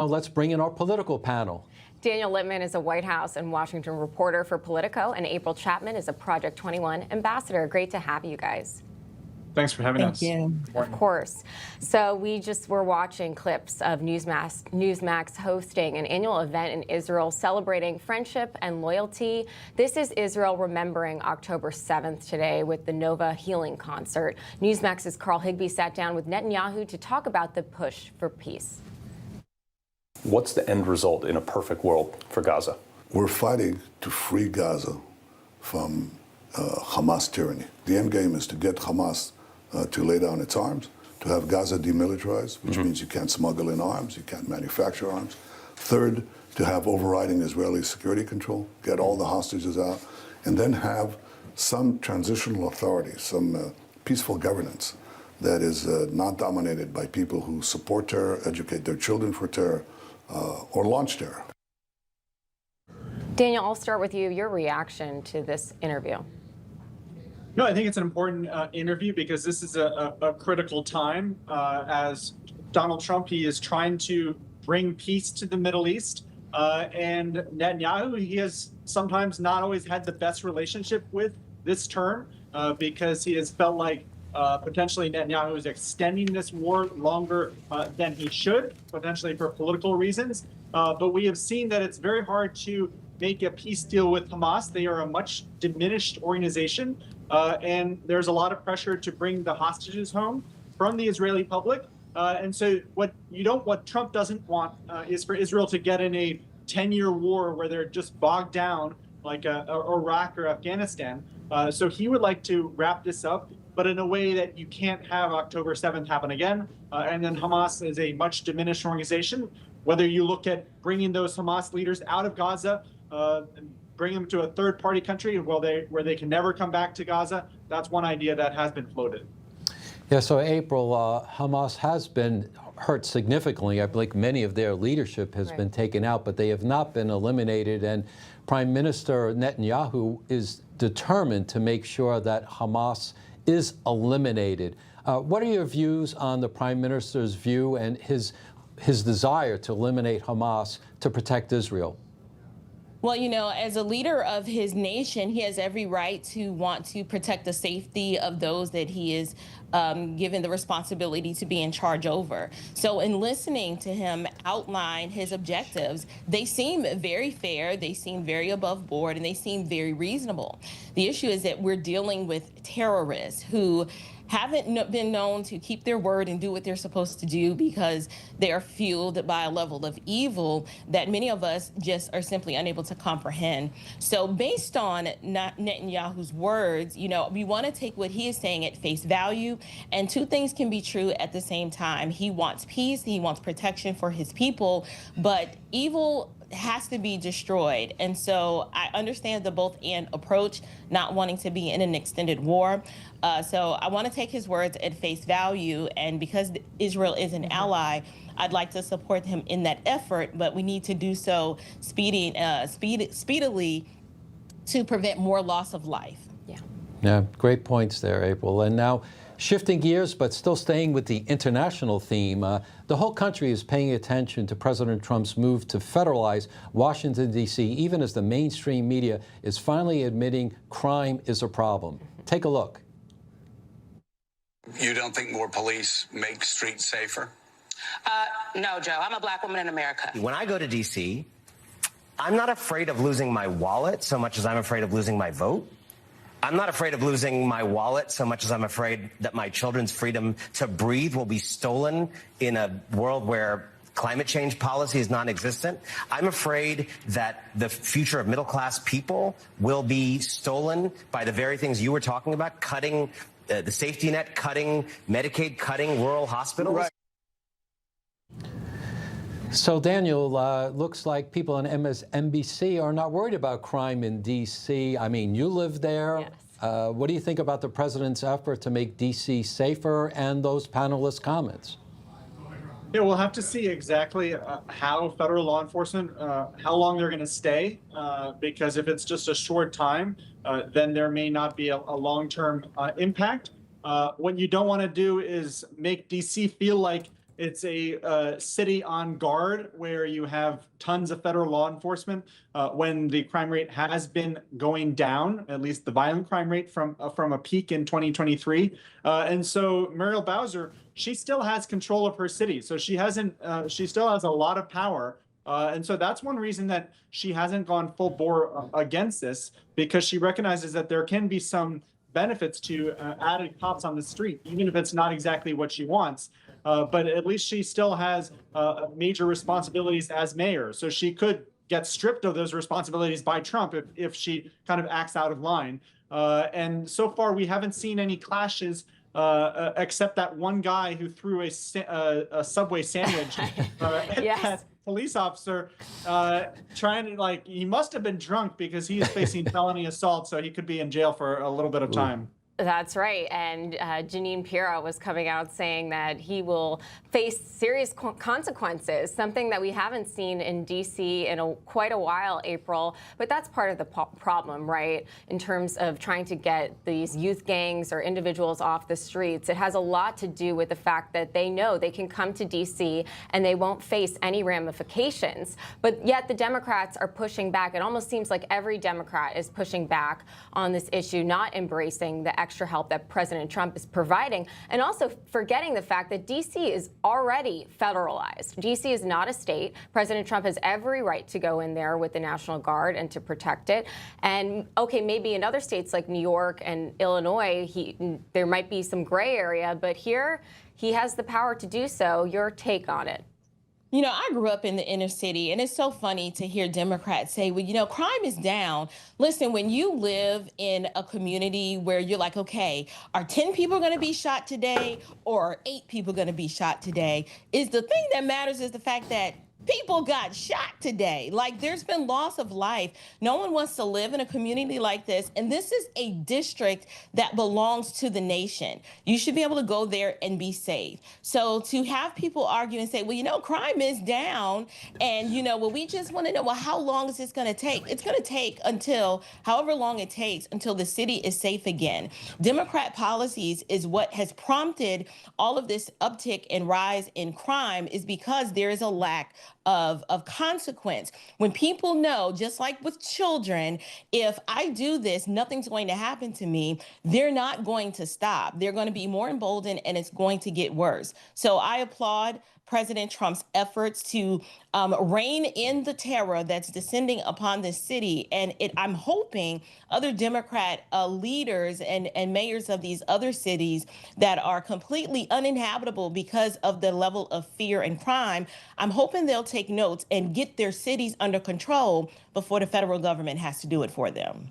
Now let's bring in our political panel. Daniel Littman is a White House and Washington reporter for Politico, and April Chapman is a Project 21 ambassador. Great to have you guys. Thanks for having us. Thank you. Of course. So we just were watching clips of Newsmax hosting an annual event in Israel celebrating friendship and loyalty. This is Israel remembering October 7th today with the Nova Healing Concert. Newsmax's Carl Higbee sat down with Netanyahu to talk about the push for peace. What's the end result in a perfect world for Gaza? We're fighting to free Gaza from Hamas tyranny. The end game is to get Hamas to lay down its arms, to have Gaza demilitarized, which means you can't smuggle in arms, you can't manufacture arms. Third, to have overriding Israeli security control, get all the hostages out, and then have some transitional authority, some peaceful governance that is not dominated by people who support terror, educate their children for terror, or launch terror. Daniel, I'll start with you. Your reaction to this interview. No, I think it's an important interview because this is a critical time as Donald Trump, he is trying to bring peace to the Middle East. And Netanyahu, he has sometimes not always had the best relationship with this term because he has felt like potentially Netanyahu is extending this war longer than he should, potentially for political reasons. But we have seen that it's very hard to make a peace deal with Hamas. They are a much diminished organization. And there's a lot of pressure to bring the hostages home from the Israeli public. And so what Trump doesn't want is for Israel to get in a 10-year war where they're just bogged down like Iraq or Afghanistan. So he would like to wrap this up, but in a way that you can't have October 7th happen again. And then Hamas is a much diminished organization. Whether you look at bringing those Hamas leaders out of Gaza, and bring them to a third-party country where they can never come back to Gaza. That's one idea that has been floated. Yeah, so April, Hamas has been hurt significantly. I believe many of their leadership has been taken out, but they have not been eliminated. And Prime Minister Netanyahu is determined to make sure that Hamas is eliminated. What are your views on the Prime Minister's view and his desire to eliminate Hamas to protect Israel? Well, you know, as a leader of his nation, he has every right to want to protect the safety of those that he is given the responsibility to be in charge over. So in listening to him outline his objectives, they seem very fair, they seem very above board, and they seem very reasonable. The issue is that we're dealing with terrorists who haven't been known to keep their word and do what they're supposed to do because they are fueled by a level of evil that many of us just are simply unable to comprehend. So based on Netanyahu's words, you know, we want to take what he is saying at face value, and two things can be true at the same time. He wants peace, he wants protection for his people, but evil has to be destroyed. And so I understand the both and approach, not wanting to be in an extended war. So I want to take his words at face value. And because Israel is an ally, I'd like to support him in that effort, but we need to do so speedily to prevent more loss of life. Yeah, great points there, April. And now, shifting gears, but still staying with the international theme, the whole country is paying attention to President Trump's move to federalize Washington, D.C., even as the mainstream media is finally admitting crime is a problem. Take a look. You don't think more police make streets safer? No, Joe. I'm a black woman in America. When I go to D.C., I'm not afraid of losing my wallet so much as I'm afraid of losing my vote. I'm not afraid of losing my wallet so much as I'm afraid that my children's freedom to breathe will be stolen in a world where climate change policy is non-existent. I'm afraid that the future of middle-class people will be stolen by the very things you were talking about, cutting the safety net, cutting Medicaid, cutting rural hospitals. Right. So, Daniel, looks like people on MSNBC are not worried about crime in D.C. I mean, you live there. Yes. What do you think about the president's effort to make D.C. safer and those panelists' comments? Yeah, we'll have to see exactly how federal law enforcement, how long they're going to stay, because if it's just a short time, then there may not be a long-term impact. What you don't want to do is make D.C. feel like It's a city on guard where you have tons of federal law enforcement when the crime rate has been going down, at least the violent crime rate from a peak in 2023. And so Muriel Bowser, she still has control of her city. So she still has a lot of power. And so that's one reason that she hasn't gone full bore against this, because she recognizes that there can be some benefits to added cops on the street, even if it's not exactly what she wants. But at least she still has major responsibilities as mayor. So she could get stripped of those responsibilities by Trump if she kind of acts out of line. And so far, we haven't seen any clashes except that one guy who threw a Subway sandwich at that police officer, trying to, he must have been drunk because he is facing felony assault, so he could be in jail for a little bit of time. That's right. And Jeanine Pirro was coming out saying that he will face serious consequences, something that we haven't seen in D.C. in quite a while, April. But that's part of the problem, right, in terms of trying to get these youth gangs or individuals off the streets. It has a lot to do with the fact that they know they can come to D.C. and they won't face any ramifications. But yet the Democrats are pushing back. It almost seems like every Democrat is pushing back on this issue, not embracing the extra help that President Trump is providing, and also forgetting the fact that D.C. is already federalized. D.C. is not a state. President Trump has every right to go in there with the National Guard and to protect it. And okay, maybe in other states like New York and Illinois, there might be some gray area, but here he has the power to do so. Your take on it? You know, I grew up in the inner city, and it's so funny to hear Democrats say, well, you know, crime is down. Listen, when you live in a community where you're like, okay, are 10 people going to be shot today or 8 people going to be shot today? Is the thing that matters is the fact that people got shot today. Like, there's been loss of life. No one wants to live in a community like this. And this is a district that belongs to the nation. You should be able to go there and be safe. So to have people argue and say, well, you know, crime is down. And, you know, well, we just want to know, well, how long is this going to take? It's going to take until however long it takes until the city is safe again. Democrat policies is what has prompted all of this uptick and rise in crime, is because there is a lack of consequence. When people know, just like with children, if I do this, nothing's going to happen to me, they're not going to stop. They're going to be more emboldened, and it's going to get worse. So I applaud President Trump's efforts to rein in the terror that's descending upon this city. And I'm hoping other Democrat leaders and mayors of these other cities that are completely uninhabitable because of the level of fear and crime, I'm hoping they'll take notes and get their cities under control before the federal government has to do it for them.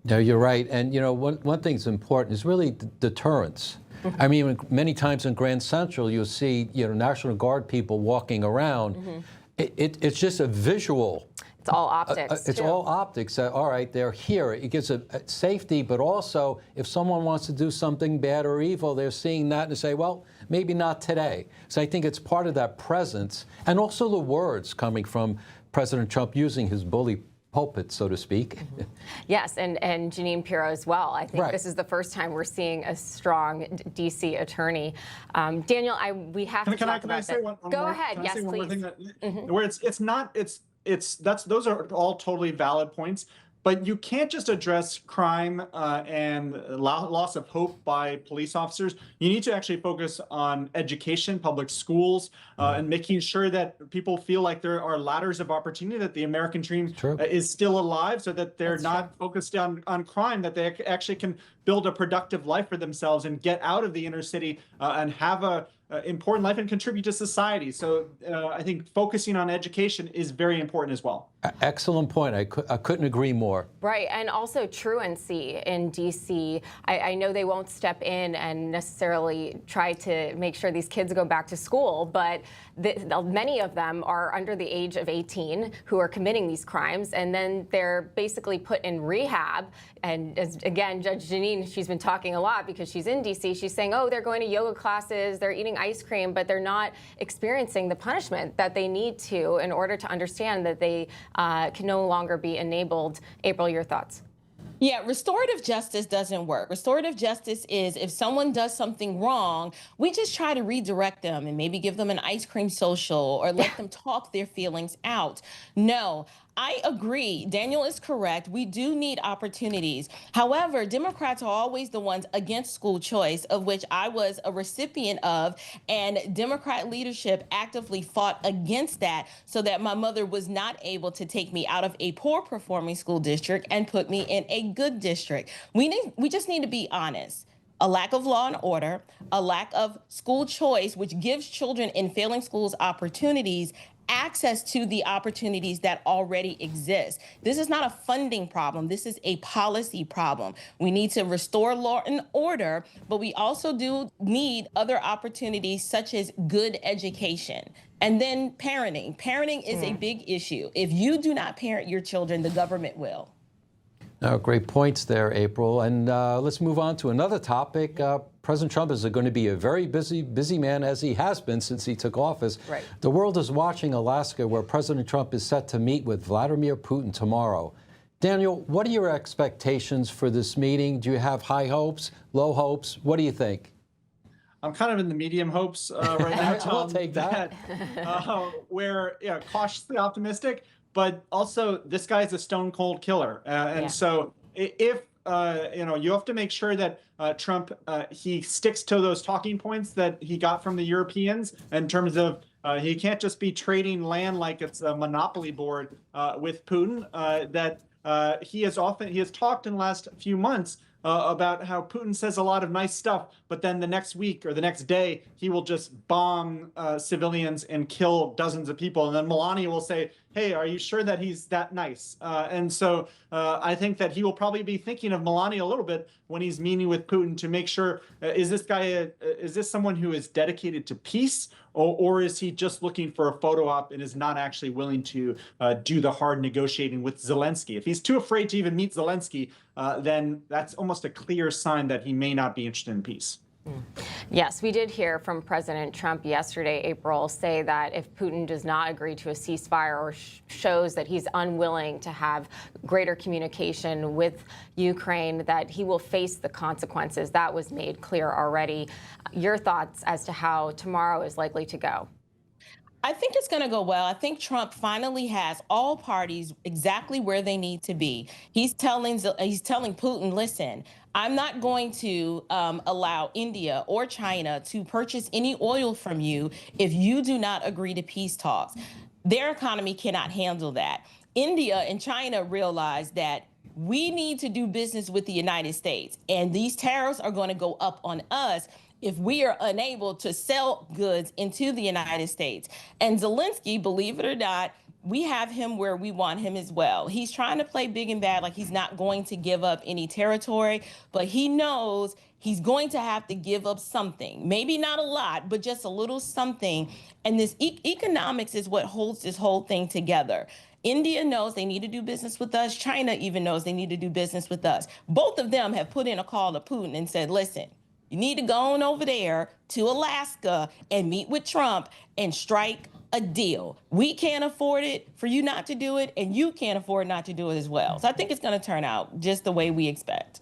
No, you're right. And, you know, one thing's important is really deterrence. I mean, many times in Grand Central, you'll see, you know, National Guard people walking around. It's just a visual. It's all optics. It's all optics. All right, they're here. It gives a safety, but also if someone wants to do something bad or evil, they're seeing that and say, well, maybe not today. So I think it's part of that presence, and also the words coming from President Trump using his bully pulpit, so to speak. Yes, and Jeanine Pirro as well. I think this is the first time we're seeing a strong D.C. attorney. Daniel, we have to talk about that. Go ahead. Yes, please. Where those are all totally valid points. But you can't just address crime and loss of hope by police officers. You need to actually focus on education, public schools, and making sure that people feel like there are ladders of opportunity, that the American dream is still alive, so that they're not focused on crime, that they actually can build a productive life for themselves and get out of the inner city and have a important life and contribute to society. So I think focusing on education is very important as well. Excellent point. I couldn't agree more. Right, and also truancy in D.C. I know they won't step in and necessarily try to make sure these kids go back to school, but many of them are under the age of 18 who are committing these crimes, and then they're basically put in rehab. And again, Judge Jeanine, she's been talking a lot because she's in D.C. She's saying, oh, they're going to yoga classes, they're eating ice cream, but they're not experiencing the punishment that they need to in order to understand that they can no longer be enabled. April, your thoughts? Yeah, restorative justice doesn't work. Restorative justice is if someone does something wrong, we just try to redirect them and maybe give them an ice cream social or let them talk their feelings out. No, I agree. Daniel is correct. We do need opportunities. However, Democrats are always the ones against school choice, of which I was a recipient of, and Democrat leadership actively fought against that so that my mother was not able to take me out of a poor performing school district and put me in a good district. We just need to be honest. A lack of law and order, a lack of school choice, which gives children in failing schools opportunities, access to the opportunities that already exist. This is not a funding problem. This is a policy problem. We need to restore law and order, but we also do need other opportunities such as good education. And then parenting. Parenting is a big issue. If you do not parent your children, the government will. Oh, great points there, April. And let's move on to another topic. President Trump is going to be a very busy man, as he has been since he took office. Right. The world is watching Alaska, where President Trump is set to meet with Vladimir Putin tomorrow. Daniel, what are your expectations for this meeting? Do you have high hopes, low hopes? What do you think? I'm kind of in the medium hopes right now, Tom. We'll take that. Where, yeah, cautiously optimistic, but also this guy's a stone cold killer. So if, you have to make sure that Trump, he sticks to those talking points that he got from the Europeans in terms of he can't just be trading land like it's a monopoly board with Putin. He has talked in the last few months about how Putin says a lot of nice stuff, but then the next week or the next day, he will just bomb civilians and kill dozens of people. And then Melania will say, hey, are you sure that he's that nice? And so I think that he will probably be thinking of Melania a little bit when he's meeting with Putin to make sure, is this someone who is dedicated to peace, or is he just looking for a photo op and is not actually willing to do the hard negotiating with Zelensky? If he's too afraid to even meet Zelensky, then that's almost a clear sign that he may not be interested in peace. Yes, we did hear from President Trump yesterday, April, say that if Putin does not agree to a ceasefire or shows that he's unwilling to have greater communication with Ukraine, that he will face the consequences. That was made clear already. Your thoughts as to how tomorrow is likely to go? I think it's going to go well. I think Trump finally has all parties exactly where they need to be. He's telling Putin, listen, I'm not going to allow India or China to purchase any oil from you if you do not agree to peace talks. Their economy cannot handle that. India and China realize that we need to do business with the United States, and these tariffs are going to go up on us if we are unable to sell goods into the United States. And Zelensky, believe it or not, we have him where we want him as well. He's trying to play big and bad, like he's not going to give up any territory, but he knows he's going to have to give up something. Maybe not a lot, but just a little something. And this economics is what holds this whole thing together. India knows they need to do business with us. China even knows they need to do business with us. Both of them have put in a call to Putin and said, listen, you need to go on over there to Alaska and meet with Trump and strike a deal. We can't afford it for you not to do it, and you can't afford not to do it as well. So I think it's going to turn out just the way we expect.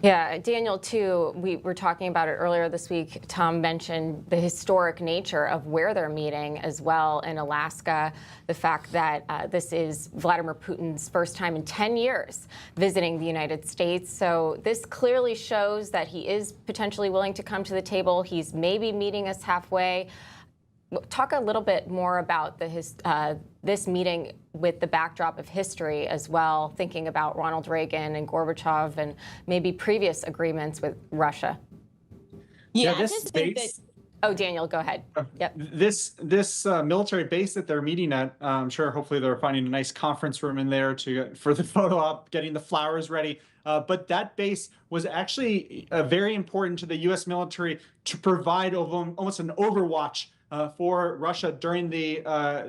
Yeah, Daniel, too, we were talking about it earlier this week. Tom mentioned the historic nature of where they're meeting as well in Alaska, the fact that this is Vladimir Putin's first time in 10 years visiting the United States. So this clearly shows that he is potentially willing to come to the table. He's maybe meeting us halfway. Talk a little bit more about this meeting with the backdrop of history as well, thinking about Ronald Reagan and Gorbachev and maybe previous agreements with Russia. Yeah, I just think that. Oh, Daniel, go ahead. Yep. This military base that they're meeting at, I'm sure hopefully they're finding a nice conference room in there for the photo op, getting the flowers ready. But that base was actually very important to the U.S. military to provide almost an overwatch for Russia during the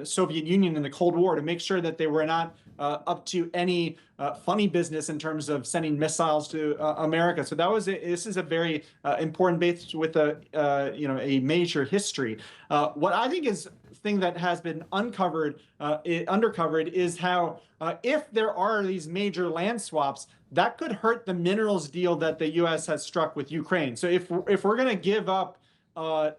Soviet Union in the Cold War, to make sure that they were not up to any funny business in terms of sending missiles to America. So this is a very important base with a major history. What I think is thing that has been undercovered is how if there are these major land swaps, that could hurt the minerals deal that the U.S. has struck with Ukraine. So if we're going to give up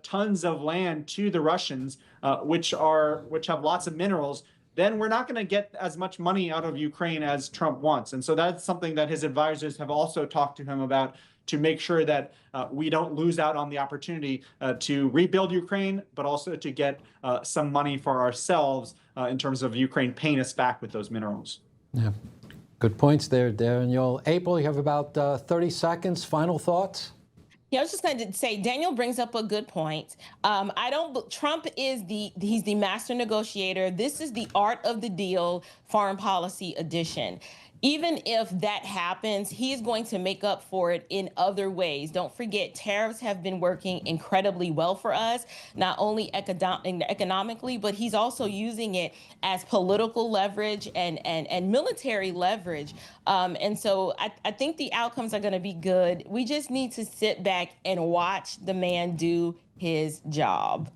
tons of land to the Russians, which have lots of minerals, then we're not going to get as much money out of Ukraine as Trump wants. And so that's something that his advisors have also talked to him about, to make sure that we don't lose out on the opportunity to rebuild Ukraine, but also to get some money for ourselves in terms of Ukraine paying us back with those minerals. Yeah, good points there, Daniel. April, you have about 30 seconds. Final thoughts? Yeah, I was just going to say, Daniel brings up a good point. Trump he's the master negotiator. This is the art of the deal, foreign policy edition. Even if that happens, he is going to make up for it in other ways. Don't forget, tariffs have been working incredibly well for us, not only economically, but he's also using it as political leverage and military leverage. And so I think the outcomes are going to be good. We just need to sit back and watch the man do his job.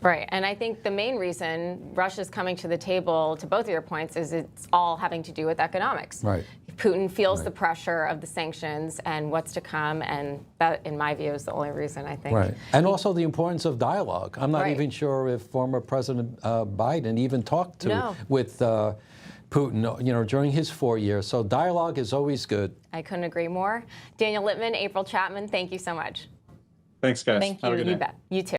Right. And I think the main reason Russia's coming to the table, to both of your points, is it's all having to do with economics. Right. Putin feels the pressure of the sanctions and what's to come, and that, in my view, is the only reason, I think. Right. And also the importance of dialogue. I'm not Right. even sure if former President Biden even talked with Putin, during his 4 years. So dialogue is always good. I couldn't agree more. Daniel Littman, April Chapman, thank you so much. Thanks, guys. Thank Have a you. good day. You bet. You too.